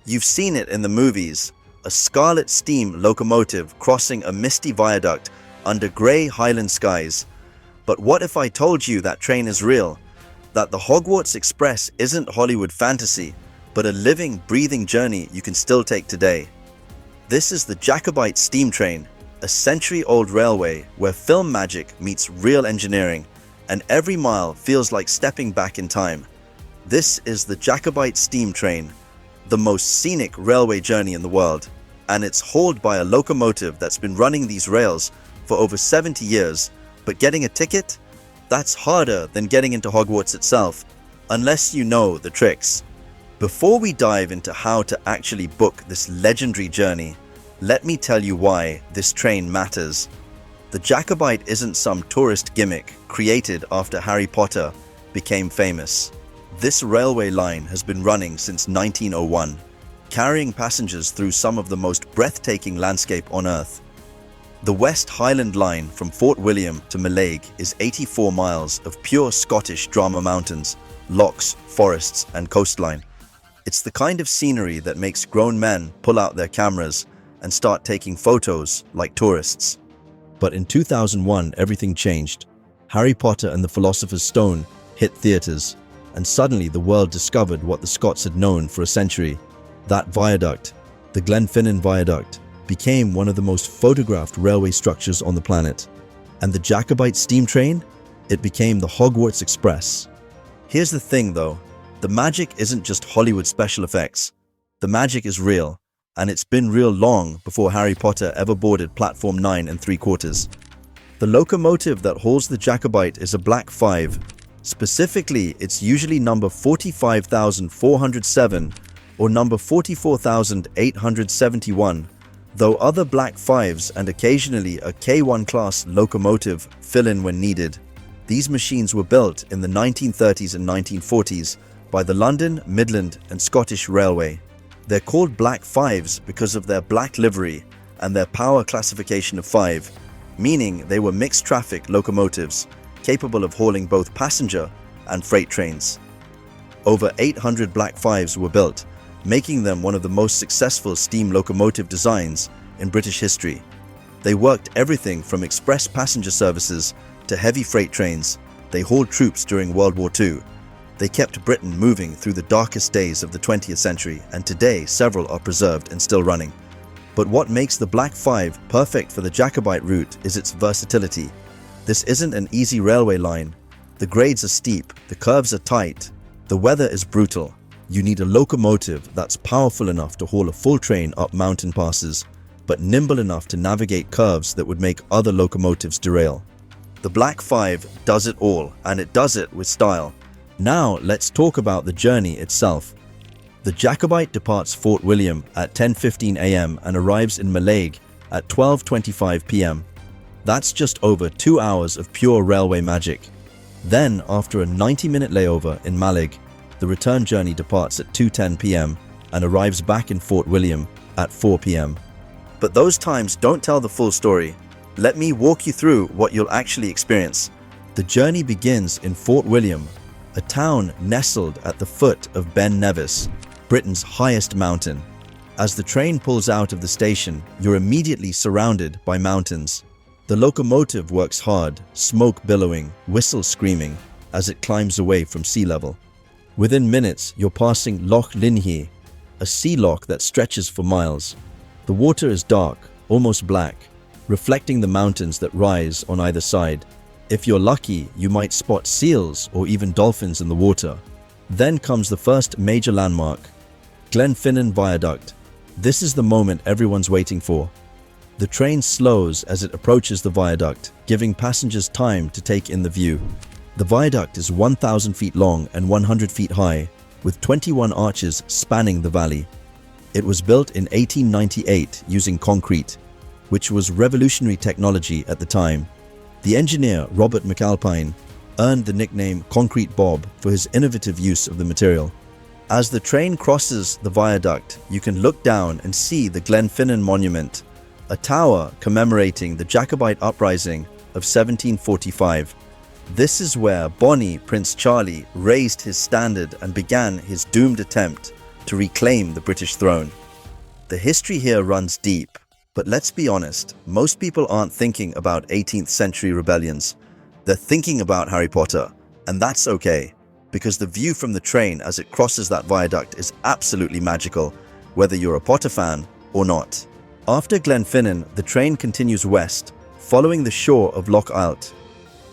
You've seen it in the movies, a scarlet steam locomotive crossing a misty viaduct under grey Highland skies. But what if I told you that train is real? That the Hogwarts Express isn't Hollywood fantasy, but a living, breathing journey you can still take today. This is the Jacobite Steam Train, a century-old railway where film magic meets real engineering, and every mile feels like stepping back in time. This is the Jacobite Steam Train, the most scenic railway journey in the world, and it's hauled by a locomotive that's been running these rails for over 70 years, but getting a ticket? That's harder than getting into Hogwarts itself, unless you know the tricks. Before we dive into how to actually book this legendary journey, let me tell you why this train matters. The Jacobite isn't some tourist gimmick created after Harry Potter became famous. This railway line has been running since 1901, carrying passengers through some of the most breathtaking landscape on Earth. The West Highland Line from Fort William to Mallaig is 84 miles of pure Scottish drama mountains, lochs, forests, and coastline. It's the kind of scenery that makes grown men pull out their cameras and start taking photos like tourists. But in 2001, everything changed. Harry Potter and the Philosopher's Stone hit theaters, and suddenly the world discovered what the Scots had known for a century. That viaduct, the Glenfinnan Viaduct, became one of the most photographed railway structures on the planet. And the Jacobite Steam Train? It became the Hogwarts Express. Here's the thing though, the magic isn't just Hollywood special effects. The magic is real, and it's been real long before Harry Potter ever boarded platform 9 3/4. The locomotive that hauls the Jacobite is a Black 5. Specifically, it's usually number 45,407 or number 44,871, though other Black 5s and occasionally a K1 class locomotive fill in when needed. These machines were built in the 1930s and 1940s by the London, Midland and Scottish Railway. They're called Black 5s because of their black livery and their power classification of 5, meaning they were mixed traffic locomotives capable of hauling both passenger and freight trains. Over 800 Black 5s were built, making them one of the most successful steam locomotive designs in British history. They worked everything from express passenger services to heavy freight trains. They hauled troops during World War II. They kept Britain moving through the darkest days of the 20th century, and today several are preserved and still running. But what makes the Black 5 perfect for the Jacobite route is its versatility. This isn't an easy railway line. The grades are steep, the curves are tight, the weather is brutal. You need a locomotive that's powerful enough to haul a full train up mountain passes, but nimble enough to navigate curves that would make other locomotives derail. The Black 5 does it all, and it does it with style. Now let's talk about the journey itself. The Jacobite departs Fort William at 10:15 a.m. and arrives in Mallaig at 12:25 p.m. That's just over 2 hours of pure railway magic. Then, after a 90-minute layover in Mallaig, the return journey departs at 2:10 p.m. and arrives back in Fort William at 4 p.m. But those times don't tell the full story. Let me walk you through what you'll actually experience. The journey begins in Fort William, a town nestled at the foot of Ben Nevis, Britain's highest mountain. As the train pulls out of the station, you're immediately surrounded by mountains. The locomotive works hard, smoke billowing, whistle screaming, as it climbs away from sea level. Within minutes, you're passing Loch Linhi, a sea loch that stretches for miles. The water is dark, almost black, reflecting the mountains that rise on either side. If you're lucky, you might spot seals or even dolphins in the water. Then comes the first major landmark, Glenfinnan Viaduct. This is the moment everyone's waiting for. The train slows as it approaches the viaduct, giving passengers time to take in the view. The viaduct is 1,000 feet long and 100 feet high, with 21 arches spanning the valley. It was built in 1898 using concrete, which was revolutionary technology at the time. The engineer, Robert McAlpine, earned the nickname Concrete Bob for his innovative use of the material. As the train crosses the viaduct, you can look down and see the Glenfinnan Monument, a tower commemorating the Jacobite uprising of 1745. This is where Bonnie, Prince Charlie, raised his standard and began his doomed attempt to reclaim the British throne. The history here runs deep, but let's be honest, most people aren't thinking about 18th century rebellions. They're thinking about Harry Potter, and that's okay, because the view from the train as it crosses that viaduct is absolutely magical, whether you're a Potter fan or not. After Glenfinnan, the train continues west, following the shore of Loch Alt.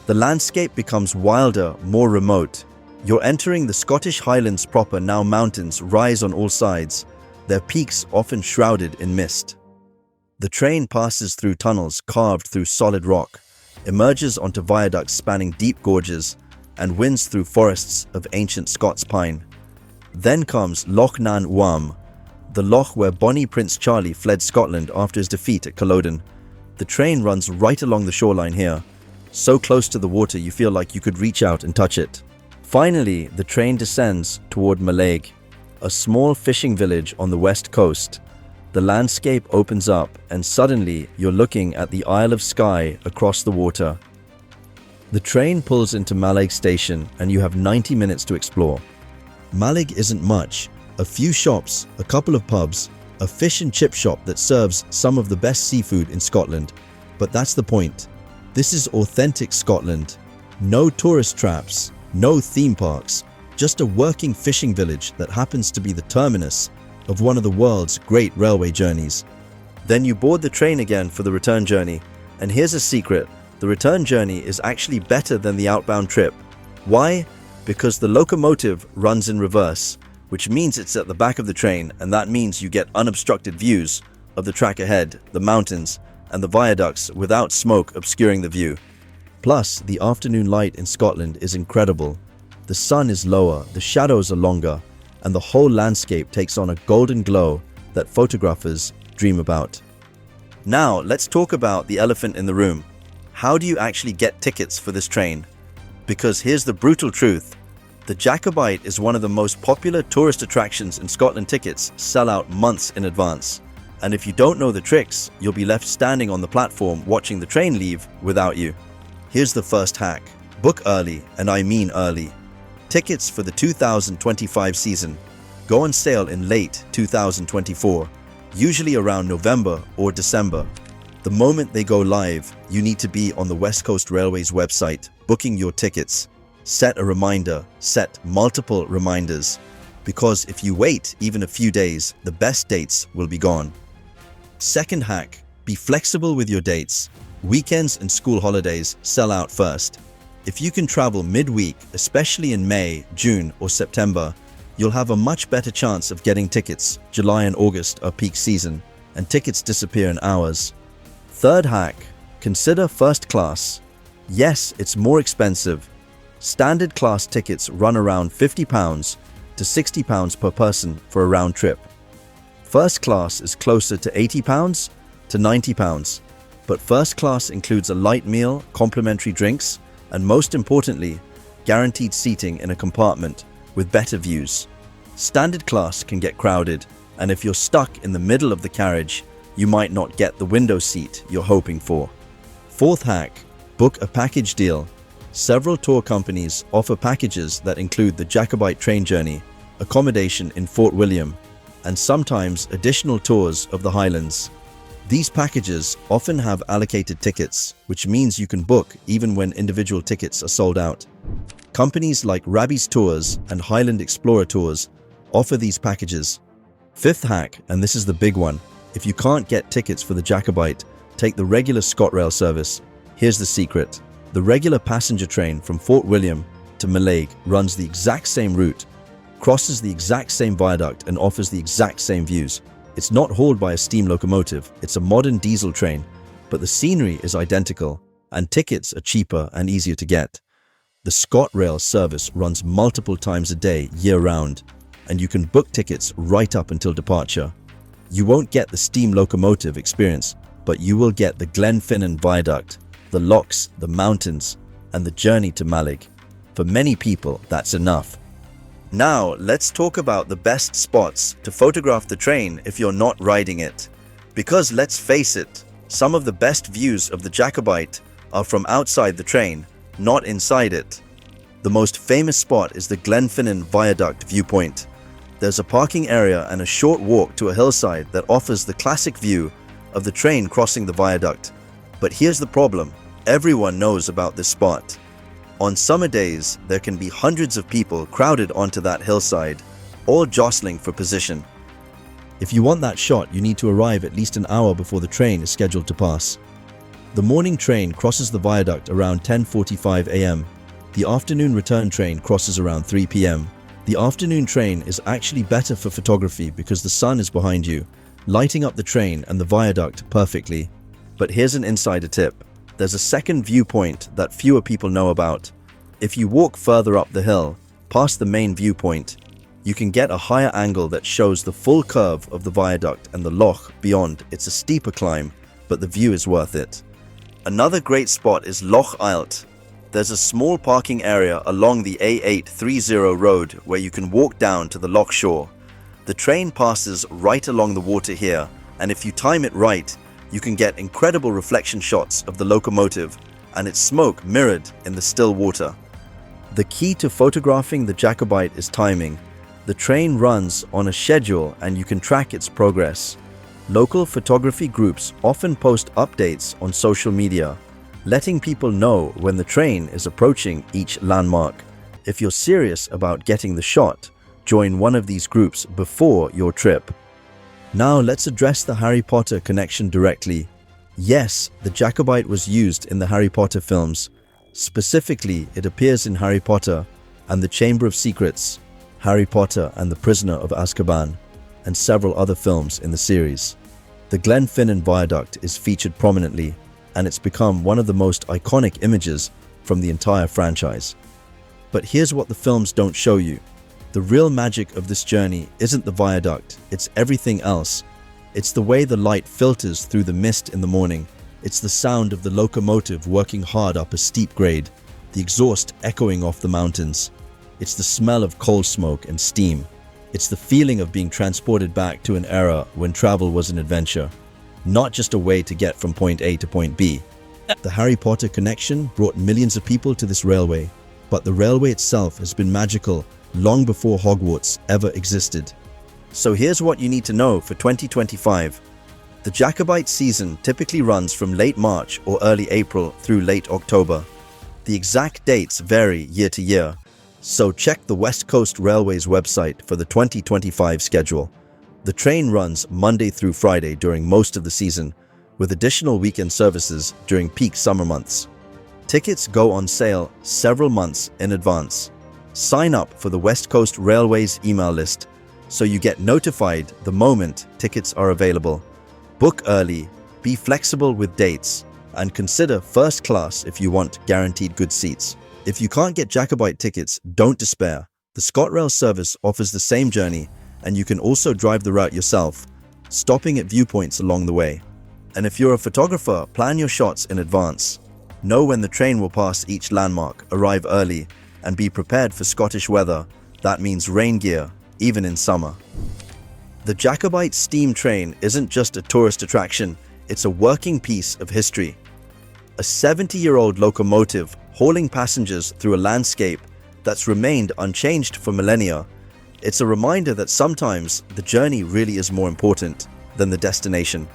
The landscape becomes wilder, more remote. You're entering the Scottish Highlands proper. Now mountains rise on all sides, their peaks often shrouded in mist. The train passes through tunnels carved through solid rock, emerges onto viaducts spanning deep gorges, and winds through forests of ancient Scots pine. Then comes Loch Nan Uam, the loch where Bonnie Prince Charlie fled Scotland after his defeat at Culloden. The train runs right along the shoreline here, so close to the water you feel like you could reach out and touch it. Finally, the train descends toward Mallaig, a small fishing village on the west coast. The landscape opens up and suddenly you're looking at the Isle of Skye across the water. The train pulls into Mallaig station and you have 90 minutes to explore. Mallaig isn't much. A few shops, a couple of pubs, a fish and chip shop that serves some of the best seafood in Scotland. But that's the point. This is authentic Scotland. No tourist traps, no theme parks, just a working fishing village that happens to be the terminus of one of the world's great railway journeys. Then you board the train again for the return journey. And here's a secret, the return journey is actually better than the outbound trip. Why? Because the locomotive runs in reverse, which means it's at the back of the train, and that means you get unobstructed views of the track ahead, the mountains, and the viaducts without smoke obscuring the view. Plus, the afternoon light in Scotland is incredible. The sun is lower, the shadows are longer, and the whole landscape takes on a golden glow that photographers dream about. Now, let's talk about the elephant in the room. How do you actually get tickets for this train? Because here's the brutal truth. The Jacobite is one of the most popular tourist attractions in Scotland. Tickets sell out months in advance. And if you don't know the tricks, you'll be left standing on the platform watching the train leave without you. Here's the first hack. Book early, and I mean early. Tickets for the 2025 season go on sale in late 2024, usually around November or December. The moment they go live, you need to be on the West Coast Railway's website booking your tickets. Set a reminder, set multiple reminders, because if you wait even a few days, the best dates will be gone. Second hack, be flexible with your dates. Weekends and school holidays sell out first. If you can travel midweek, especially in May, June, or September, you'll have a much better chance of getting tickets. July and August are peak season, and tickets disappear in hours. Third hack, consider first class. Yes, it's more expensive. Standard class tickets run around £50 to £60 per person for a round trip. First class is closer to £80 to £90, but first class includes a light meal, complimentary drinks, and most importantly, guaranteed seating in a compartment with better views. Standard class can get crowded, and if you're stuck in the middle of the carriage, you might not get the window seat you're hoping for. Fourth hack, book a package deal. Several tour companies offer packages that include the Jacobite train journey, accommodation in Fort William, and sometimes additional tours of the Highlands. These packages often have allocated tickets, which means you can book even when individual tickets are sold out. Companies like Rabbie's Tours and Highland Explorer Tours offer these packages. Fifth hack, and this is the big one, if you can't get tickets for the Jacobite, take the regular ScotRail service. Here's the secret. The regular passenger train from Fort William to Mallaig runs the exact same route, crosses the exact same viaduct, and offers the exact same views. It's not hauled by a steam locomotive, it's a modern diesel train, but the scenery is identical, and tickets are cheaper and easier to get. The ScotRail service runs multiple times a day, year-round, and you can book tickets right up until departure. You won't get the steam locomotive experience, but you will get the Glenfinnan Viaduct, the lochs, the mountains, and the journey to Mallaig. For many people, that's enough. Now, let's talk about the best spots to photograph the train if you're not riding it. Because let's face it, some of the best views of the Jacobite are from outside the train, not inside it. The most famous spot is the Glenfinnan Viaduct viewpoint. There's a parking area and a short walk to a hillside that offers the classic view of the train crossing the viaduct. But here's the problem. Everyone knows about this spot. On summer days, there can be hundreds of people crowded onto that hillside, all jostling for position. If you want that shot, you need to arrive at least an hour before the train is scheduled to pass. The morning train crosses the viaduct around 10:45 a.m. The afternoon return train crosses around 3 p.m. The afternoon train is actually better for photography because the sun is behind you, lighting up the train and the viaduct perfectly. But here's an insider tip. There's a second viewpoint that fewer people know about. If you walk further up the hill, past the main viewpoint, you can get a higher angle that shows the full curve of the viaduct and the loch beyond. It's a steeper climb, but the view is worth it. Another great spot is Loch Eilt. There's a small parking area along the A830 road where you can walk down to the loch shore. The train passes right along the water here, and if you time it right, you can get incredible reflection shots of the locomotive and its smoke mirrored in the still water. The key to photographing the Jacobite is timing. The train runs on a schedule and you can track its progress. Local photography groups often post updates on social media, letting people know when the train is approaching each landmark. If you're serious about getting the shot, join one of these groups before your trip. Now let's address the Harry Potter connection directly. Yes, the Jacobite was used in the Harry Potter films. Specifically, it appears in Harry Potter and the Chamber of Secrets, Harry Potter and the Prisoner of Azkaban, and several other films in the series. The Glenfinnan Viaduct is featured prominently, and it's become one of the most iconic images from the entire franchise. But here's what the films don't show you. The real magic of this journey isn't the viaduct, it's everything else. It's the way the light filters through the mist in the morning. It's the sound of the locomotive working hard up a steep grade, the exhaust echoing off the mountains. It's the smell of coal smoke and steam. It's the feeling of being transported back to an era when travel was an adventure, not just a way to get from point A to point B. The Harry Potter connection brought millions of people to this railway, but the railway itself has been magical long before Hogwarts ever existed. So here's what you need to know for 2025. The Jacobite season typically runs from late March or early April through late October. The exact dates vary year to year, so check the West Coast Railway's website for the 2025 schedule. The train runs Monday through Friday during most of the season, with additional weekend services during peak summer months. Tickets go on sale several months in advance. Sign up for the West Coast Railway's email list so you get notified the moment tickets are available. Book early, be flexible with dates, and consider first class if you want guaranteed good seats. If you can't get Jacobite tickets, don't despair. The ScotRail service offers the same journey, and you can also drive the route yourself, stopping at viewpoints along the way. And if you're a photographer, plan your shots in advance. Know when the train will pass each landmark, arrive early, and be prepared for Scottish weather. That means rain gear, even in summer. The Jacobite Steam Train isn't just a tourist attraction, it's a working piece of history. A 70-year-old locomotive hauling passengers through a landscape that's remained unchanged for millennia. It's a reminder that sometimes the journey really is more important than the destination.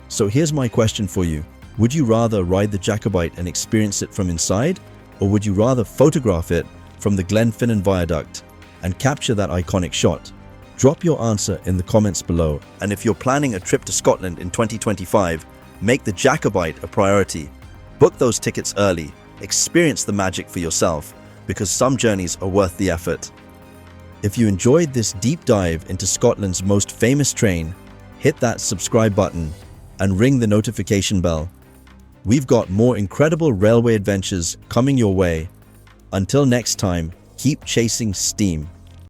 So here's my question for you. Would you rather ride the Jacobite and experience it from inside, or would you rather photograph it from the Glenfinnan Viaduct and capture that iconic shot? Drop your answer in the comments below. And if you're planning a trip to Scotland in 2025, make the Jacobite a priority. Book those tickets early. Experience the magic for yourself, because some journeys are worth the effort. If you enjoyed this deep dive into Scotland's most famous train, hit that subscribe button and ring the notification bell. We've got more incredible railway adventures coming your way. Until next time, keep chasing steam.